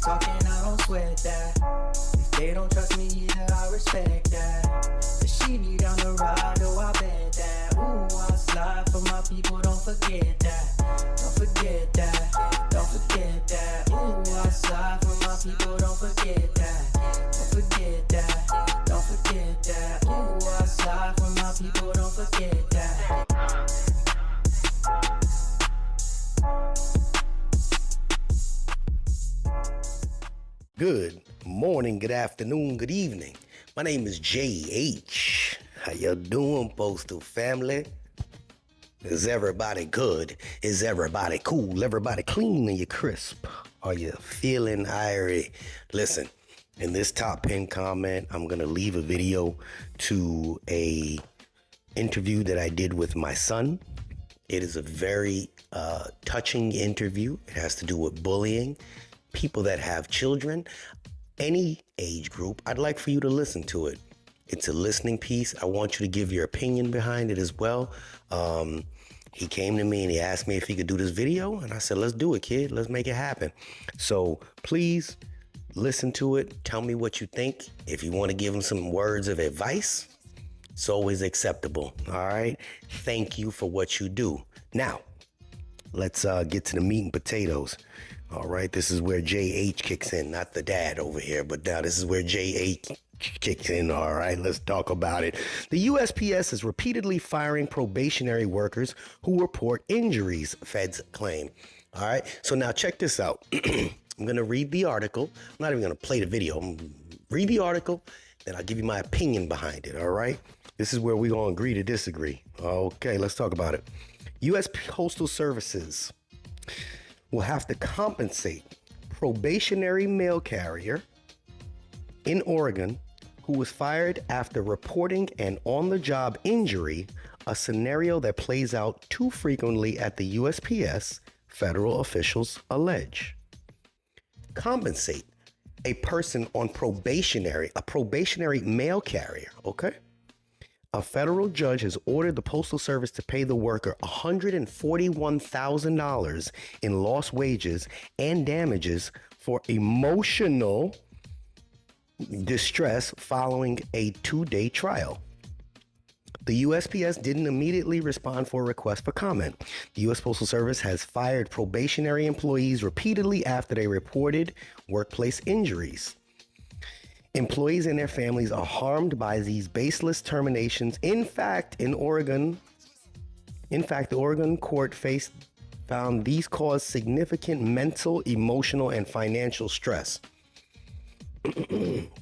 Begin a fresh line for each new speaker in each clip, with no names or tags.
talking, I don't sweat that. If they don't trust me either, I respect that. But she need down the ride, oh I bet that. Ooh, I slide for my people, don't forget that. Don't forget that, don't forget that. Ooh, I slide for my people, don't forget that. Don't forget that, don't forget that. Ooh, I slide for my people, don't forget that.
Good morning, good afternoon, good evening. My name is JH. How you doing, Postal family? Is everybody good? Is everybody cool? Everybody clean? Are you crisp? Are you feeling irie? Listen, in this top pin comment, I'm going to leave a video to a interview that I did with my son. It is a very touching interview. It has to do with bullying. People that have children, any age group, I'd like for you to listen to it. It's a listening piece. I want you to give your opinion behind it as well. He came to me and he asked me if he could do this video. And I said, let's do it, kid. Let's make it happen. So please listen to it. Tell me what you think. If you want to give him some words of advice, it's always acceptable. All right. Thank you for what you do. Now, let's get to the meat and potatoes. All right, this is where JH kicks in, not the dad over here, but now this is where JH kicks in. All right, let's talk about it. The USPS is repeatedly firing probationary workers who report injuries, feds claim. All right, so now check this out. I'm going to read the article. I'm not even going to play the video. I'm going to read the article, then I'll give you my opinion behind it. All right, this is where we're going to agree to disagree. Okay, let's talk about it. U.S. Postal Services will have to compensate probationary mail carrier in Oregon who was fired after reporting an on-the-job injury, a scenario that plays out too frequently at the USPS, federal officials allege. Compensate a person on a probationary mail carrier, okay? A federal judge has ordered the Postal Service to pay the worker $141,000 in lost wages and damages for emotional distress following a 2-day trial. The USPS didn't immediately respond for a request for comment. The U.S. Postal Service has fired probationary employees repeatedly after they reported workplace injuries. Employees and their families are harmed by these baseless terminations. In fact, the Oregon court found these cause significant mental, emotional, and financial stress.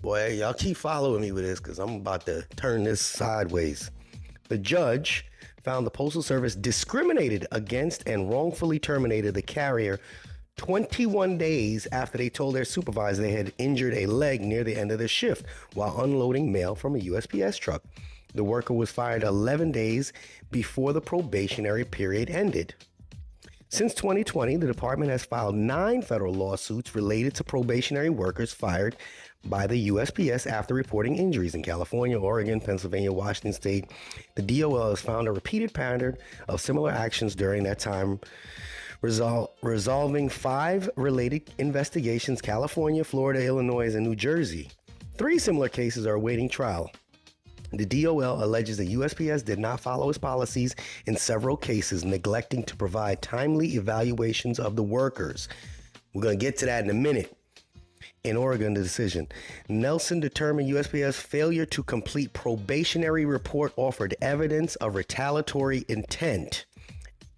Boy, y'all keep following me with this because I'm about to turn this sideways. The judge found the Postal Service discriminated against and wrongfully terminated the carrier 21 days after they told their supervisor they had injured a leg near the end of their shift while unloading mail from a USPS truck. The worker was fired 11 days before the probationary period ended. Since 2020, the department has filed 9 federal lawsuits related to probationary workers fired by the USPS after reporting injuries in California, Oregon, Pennsylvania, Washington State. The DOL has found a repeated pattern of similar actions during that time, resolving 5 related investigations: California, Florida, Illinois, and New Jersey. 3 similar cases are awaiting trial. The DOL alleges the USPS did not follow its policies in several cases, neglecting to provide timely evaluations of the workers. We're going to get to that in a minute. In Oregon, the decision. Nelson determined USPS failure to complete probationary report offered evidence of retaliatory intent.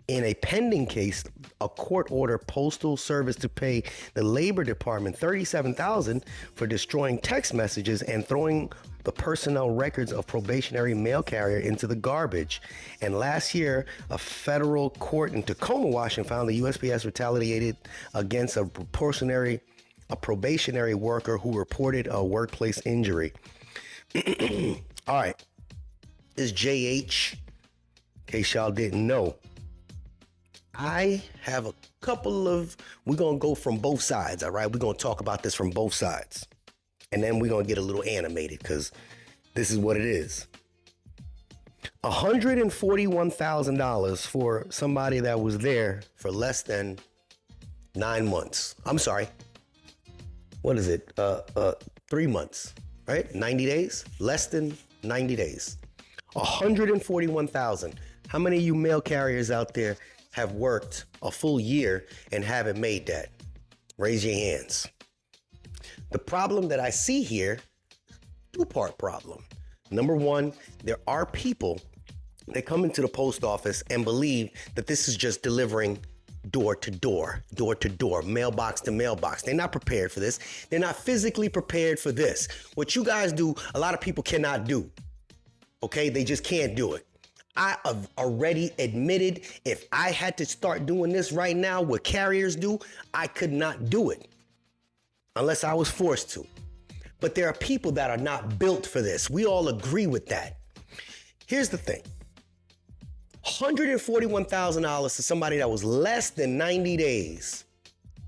In a pending case, a court ordered Postal Service to pay the Labor Department $37,000 for destroying text messages and throwing the personnel records of probationary mail carrier into the garbage. And last year, a federal court in Tacoma, Washington, found the USPS retaliated against a probationary worker who reported a workplace injury. All right, this is JH, in case y'all didn't know. I have a couple of, we're going to go from both sides, all right? We're going to talk about this from both sides. And then we're going to get a little animated because this is what it is. $141,000 for somebody that was there for less than 9 months. I'm sorry, what is it? 3 months, right? 90 days, less than 90 days. 141,000. How many of you mail carriers out there have worked a full year and haven't made that? Raise your hands. The problem that I see here, two-part problem. Number one, there are people that come into the post office and believe that this is just delivering door to door, mailbox to mailbox. They're not prepared for this. They're not physically prepared for this. What you guys do, a lot of people cannot do. Okay, they just can't do it. I have already admitted if I had to start doing this right now, what carriers do, I could not do it unless I was forced to. But there are people that are not built for this. We all agree with that. Here's the thing. $141,000 to somebody that was less than 90 days.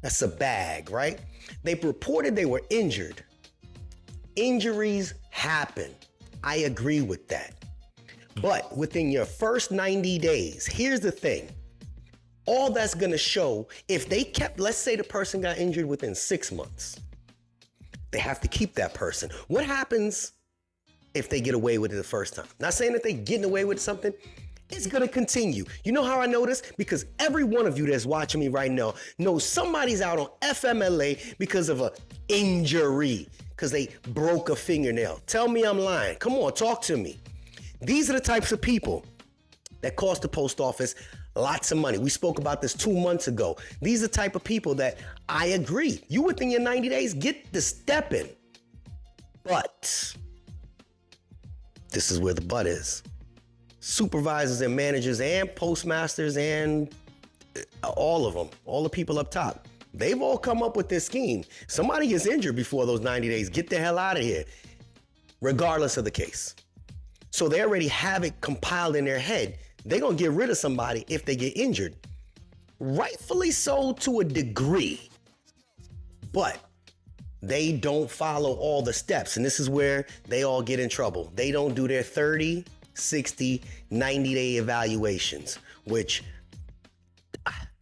That's a bag, right? They reported they were injured. Injuries happen. I agree with that. But within your first 90 days, here's the thing. All that's gonna show, if they kept, let's say the person got injured within 6 months, they have to keep that person. What happens if they get away with it the first time? Not saying that they're getting away with something, it's gonna continue. You know how I know this? Because every one of you that's watching me right now knows somebody's out on FMLA because of an injury, because they broke a fingernail. Tell me I'm lying. Come on, talk to me. These are the types of people that cost the post office lots of money. We spoke about this 2 months ago. These are the type of people that I agree. You within your 90 days, get the step in. But this is where the but is. Supervisors and managers and postmasters and all of them, all the people up top, they've all come up with this scheme. Somebody gets injured before those 90 days, get the hell out of here, regardless of the case. So they already have it compiled in their head. They're gonna get rid of somebody if they get injured. Rightfully so to a degree, but they don't follow all the steps. And this is where they all get in trouble. They don't do their 30, 60, 90-day evaluations, which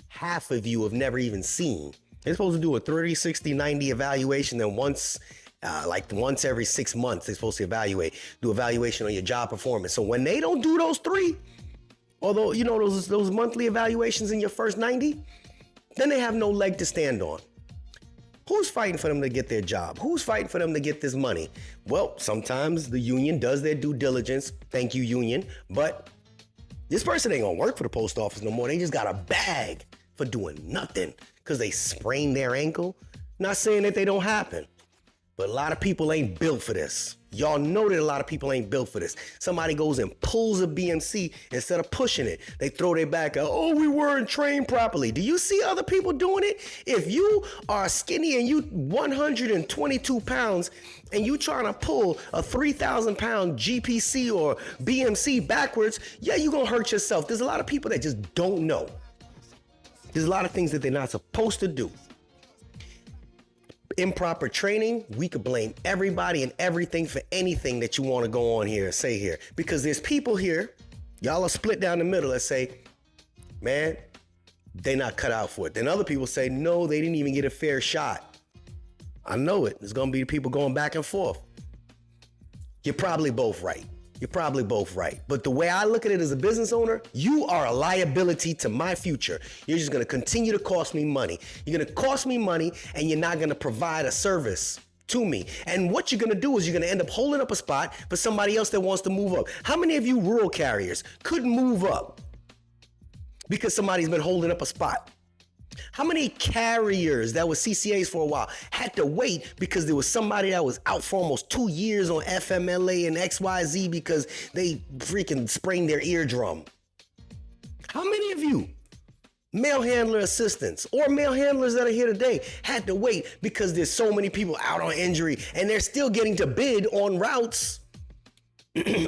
half of you have never even seen. They're supposed to do a 30, 60, 90 evaluation, then once every 6 months, they're supposed to do evaluation on your job performance. So when they don't do those three, although, you know, those monthly evaluations in your first 90, then they have no leg to stand on. Who's fighting for them to get their job? Who's fighting for them to get this money? Well, sometimes the union does their due diligence. Thank you, union. But this person ain't gonna work for the post office no more. They just got a bag for doing nothing because they sprained their ankle. Not saying that they don't happen, but a lot of people ain't built for this. Y'all know that a lot of people ain't built for this. Somebody goes and pulls a BMC instead of pushing it. They throw their back out. Oh, we weren't trained properly. Do you see other people doing it? If you are skinny and you 122 pounds and you trying to pull a 3,000 pound GPC or BMC backwards, yeah, you're gonna hurt yourself. There's a lot of people that just don't know. There's a lot of things that they're not supposed to do. Improper training, we could blame everybody and everything for anything that you want to go on here and say here. Because there's people here, y'all are split down the middle that say, man, they not cut out for it. Then other people say, no, they didn't even get a fair shot. I know it. There's going to be people going back and forth. You're probably both right. You're probably both right. But the way I look at it as a business owner, you are a liability to my future. You're just going to continue to cost me money. You're going to cost me money and you're not going to provide a service to me. And what you're going to do is you're going to end up holding up a spot for somebody else that wants to move up. How many of you rural carriers couldn't move up because somebody's been holding up a spot? How many carriers that were CCAs for a while had to wait because there was somebody that was out for almost 2 years on FMLA and XYZ because they freaking sprained their eardrum? How many of you mail handler assistants or mail handlers that are here today had to wait because there's so many people out on injury and they're still getting to bid on routes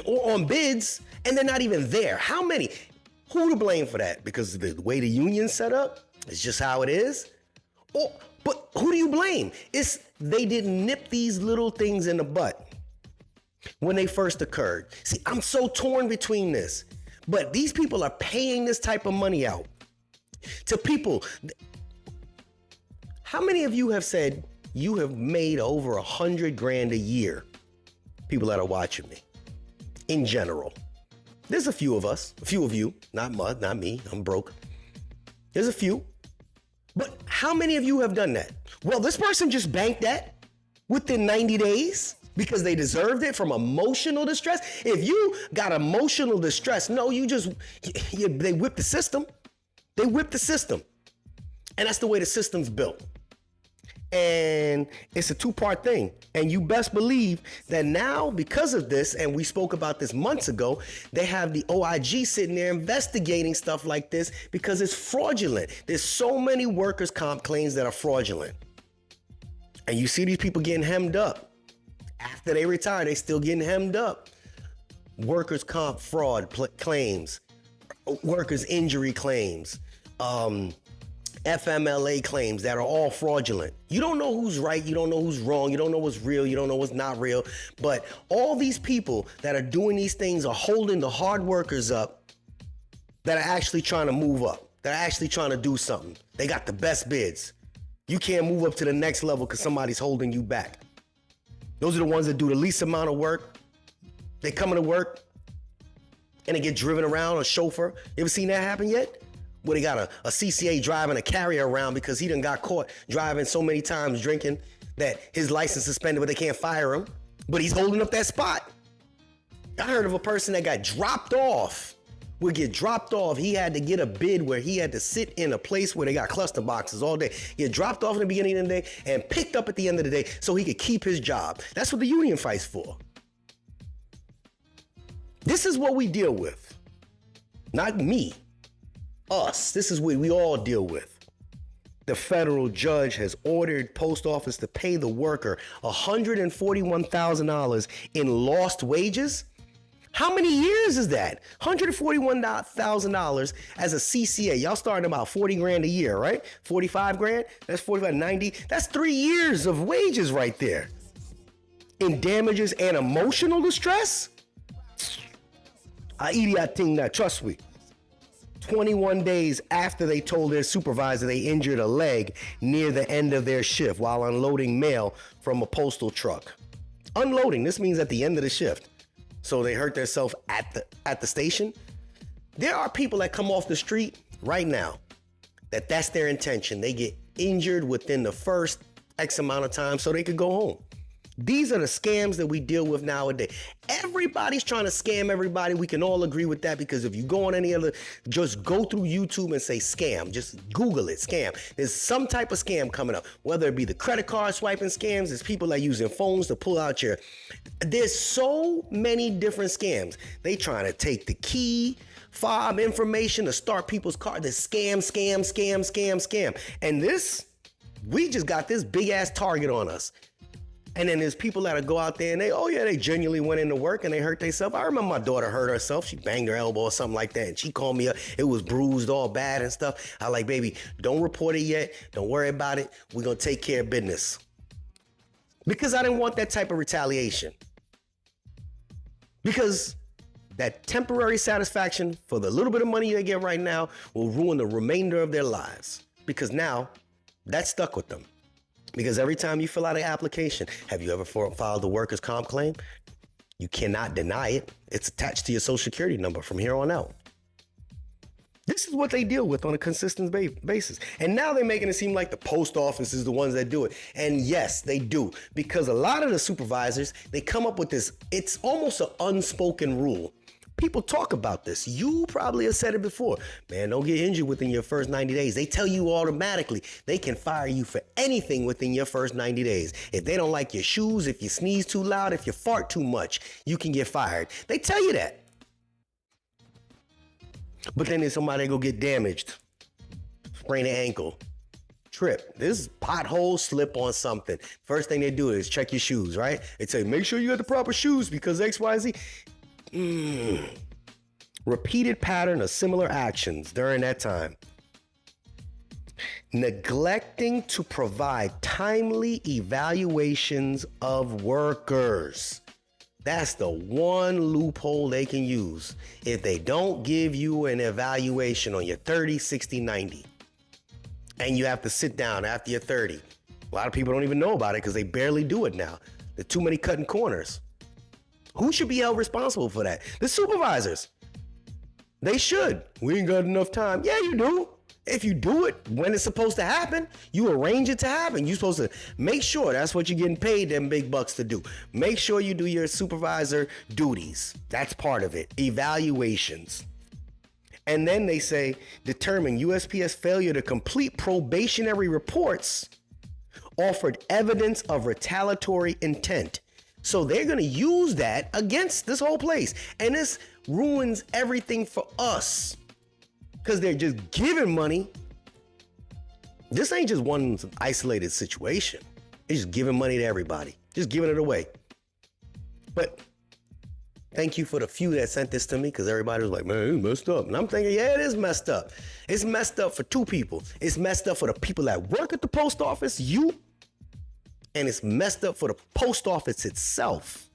or on bids and they're not even there? How many? Who to blame for that? Because the way the union's set up? It's just how it is. But who do you blame? It's they didn't nip these little things in the butt when they first occurred. See, I'm so torn between this. But these people are paying this type of money out to people. How many of you have said you have made over $100,000 a year. People that are watching me, in general. There's a few of us, a few of you, not me, I'm broke. There's a few. But how many of you have done that? Well, this person just banked that within 90 days because they deserved it from emotional distress. If you got emotional distress, no, they whip the system. They whip the system. And that's the way the system's built. And it's a two-part thing. And you best believe that now, because of this, and we spoke about this months ago, they have the OIG sitting there investigating stuff like this because it's fraudulent. There's so many workers' comp claims that are fraudulent. And you see these people getting hemmed up. After they retire, they still getting hemmed up. Workers' comp fraud claims, workers' injury claims, FMLA claims that are all fraudulent. You don't know who's right, you don't know who's wrong, you don't know what's real, you don't know what's not real. But all these people that are doing these things are holding the hard workers up that are actually trying to move up, that are actually trying to do something. They got the best bids. You can't move up to the next level because somebody's holding you back. Those are the ones that do the least amount of work. They come into work and they get driven around, a chauffeur. You ever seen that happen yet? Where they got a CCA driving a carrier around because he done got caught driving so many times drinking that his license suspended, but they can't fire him. But he's holding up that spot. I heard of a person that got dropped off. Would get dropped off. He had to get a bid where he had to sit in a place where they got cluster boxes all day. Get dropped off in the beginning of the day and picked up at the end of the day so he could keep his job. That's what the union fights for. This is what we deal with. Not me. Us. This is what we all deal with. The federal judge has ordered post office to pay the worker $141,000 in lost wages. How many years is that? $141,000 as a CCA. Y'all starting about 40 grand a year, right? 45 grand? That's 45, 90. That's 3 years of wages right there. In damages and emotional distress? I idiot thing that, trust me. 21 days after they told their supervisor they injured a leg near the end of their shift while unloading mail from a postal truck. Unloading, this means at the end of the shift. So they hurt themselves at the station. There are people that come off the street right now that's their intention. They get injured within the first X amount of time so they could go home. These are the scams that we deal with nowadays. Everybody's trying to scam everybody. We can all agree with that because if you go on any other, just go through YouTube and say scam. Just Google it, scam. There's some type of scam coming up, whether it be the credit card swiping scams. There's people that using phones to pull out your, there's so many different scams. They trying to take the key fob information to start people's card. This scam. And this, we just got this big ass target on us. And then there's people that'll go out there and they genuinely went into work and they hurt themselves. I remember my daughter hurt herself. She banged her elbow or something like that. And she called me up. It was bruised all bad and stuff. I like, baby, don't report it yet. Don't worry about it. We're going to take care of business. Because I didn't want that type of retaliation. Because that temporary satisfaction for the little bit of money they get right now will ruin the remainder of their lives. Because now that's stuck with them. Because every time you fill out an application, have you ever filed a workers' comp claim? You cannot deny it. It's attached to your social security number from here on out. This is what they deal with on a consistent basis. And now they're making it seem like the post office is the ones that do it. And yes, they do. Because a lot of the supervisors, they come up with this, it's almost an unspoken rule. People talk about this. You probably have said it before. Man, don't get injured within your first 90 days. They tell you automatically they can fire you for anything within your first 90 days. If they don't like your shoes, if you sneeze too loud, if you fart too much, you can get fired. They tell you that. But then there's somebody go get damaged, sprain an ankle, trip. This pothole, slip on something. First thing they do is check your shoes, right? They say, make sure you got the proper shoes because X, Y, Z. Repeated pattern of similar actions during that time. Neglecting to provide timely evaluations of workers. That's the one loophole they can use. If they don't give you an evaluation on your 30, 60, 90, and you have to sit down after your 30 A lot of people don't even know about it because they barely do it now. There are too many cutting corners. Who should be held responsible for that? The supervisors. They should. We ain't got enough time. Yeah, you do. If you do it when it's supposed to happen, you arrange it to happen. You're supposed to make sure that's what you're getting paid them big bucks to do. Make sure you do your supervisor duties. That's part of it. Evaluations. And then they say, determine USPS failure to complete probationary reports offered evidence of retaliatory intent. So they're going to use that against this whole place. And this ruins everything for us because they're just giving money. This ain't just one isolated situation. They're just giving money to everybody, just giving it away. But thank you for the few that sent this to me because everybody was like, man, it's messed up. And I'm thinking, yeah, it is messed up. It's messed up for two people. It's messed up for the people that work at the post office, you, and it's messed up for the post office itself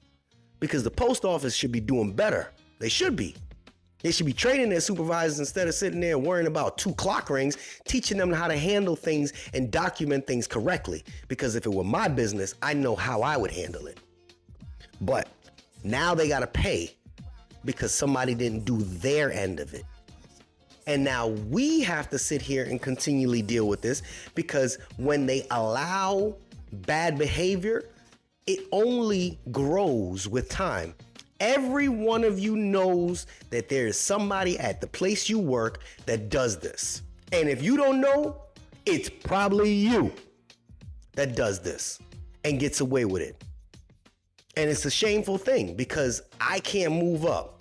because the post office should be doing better. They should be. They should be training their supervisors instead of sitting there worrying about 2 clock rings, teaching them how to handle things and document things correctly. Because if it were my business, I know how I would handle it. But now they got to pay because somebody didn't do their end of it. And now we have to sit here and continually deal with this because when they allow bad behavior, it only grows with time. Every one of you knows that there is somebody at the place you work that does this. And if you don't know, it's probably you that does this and gets away with it. And it's a shameful thing because I can't move up.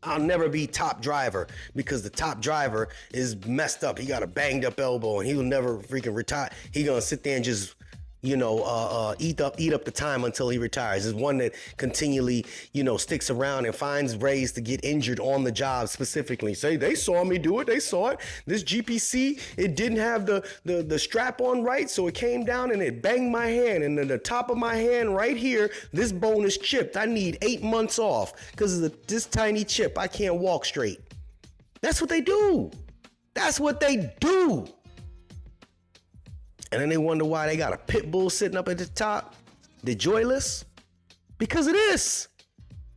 I'll never be top driver because the top driver is messed up. He got a banged up elbow and he will never freaking retire. He gonna sit there and just, eat up the time until he retires. Is one that continually, sticks around and finds ways to get injured on the job specifically. Say, they saw me do it. They saw it. This GPC, it didn't have the strap on right, so it came down and it banged my hand. And then the top of my hand right here, this bone is chipped. I need 8 months off because of this tiny chip. I can't walk straight. That's what they do. That's what they do. And then they wonder why they got a pit bull sitting up at the top. They're joyless because of this.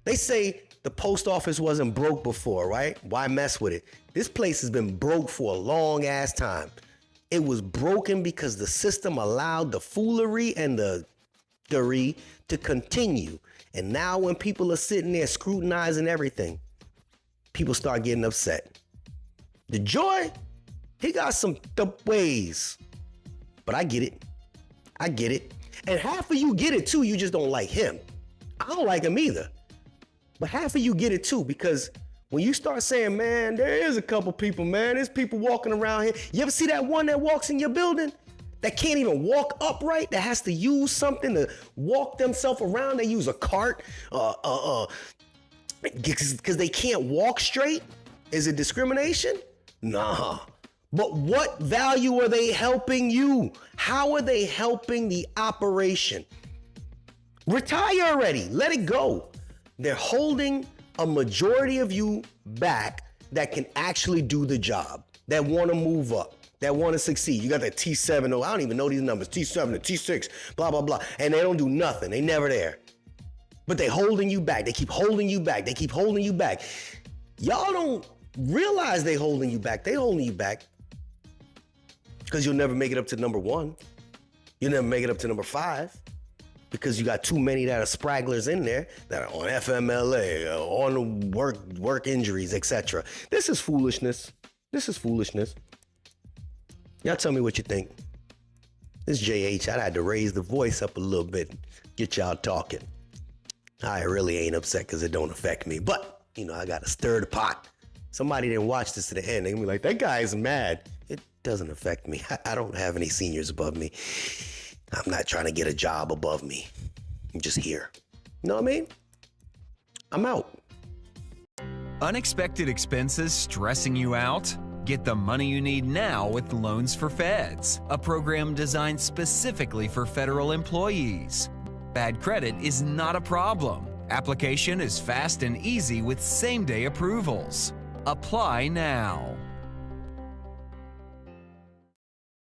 They say the post office wasn't broke before, right? Why mess with it? This place has been broke for a long ass time. It was broken because the system allowed the foolery and the to continue. And now when people are sitting there scrutinizing everything, people start getting upset. The Joy, he got some ways. But I get it. I get it. And half of you get it too. You just don't like him. I don't like him either. But half of you get it too because when you start saying, man, there is a couple people, man. There's people walking around here. You ever see that one that walks in your building that can't even walk upright, that has to use something to walk themselves around? They use a cart because they can't walk straight? Is it discrimination? Nah. But what value are they helping you? How are they helping the operation? Retire already. Let it go. They're holding a majority of you back that can actually do the job, that want to move up, that want to succeed. You got that T7, I don't even know these numbers, T7 to T6, blah, blah, blah. And they don't do nothing. They never there. But they holding you back. They keep holding you back. They keep holding you back. Y'all don't realize they holding you back. They holding you back because you'll never make it up to number 1. You'll never make it up to number 5 because you got too many that are spragglers in there that are on FMLA, on work injuries, etc. This is foolishness. This is foolishness. Y'all tell me what you think. This is JH. I had to raise the voice up a little bit, get y'all talking. I really ain't upset because it don't affect me, but I got to stir the pot. Somebody didn't watch this to the end. They're gonna be like, that guy's mad. It doesn't affect me. I don't have any seniors above me. I'm not trying to get a job above me. I'm just here. You know what I mean? I'm out.
Unexpected expenses stressing you out? Get the money you need now with Loans for Feds, a program designed specifically for federal employees. Bad credit is not a problem. Application is fast and easy with same-day approvals. Apply now.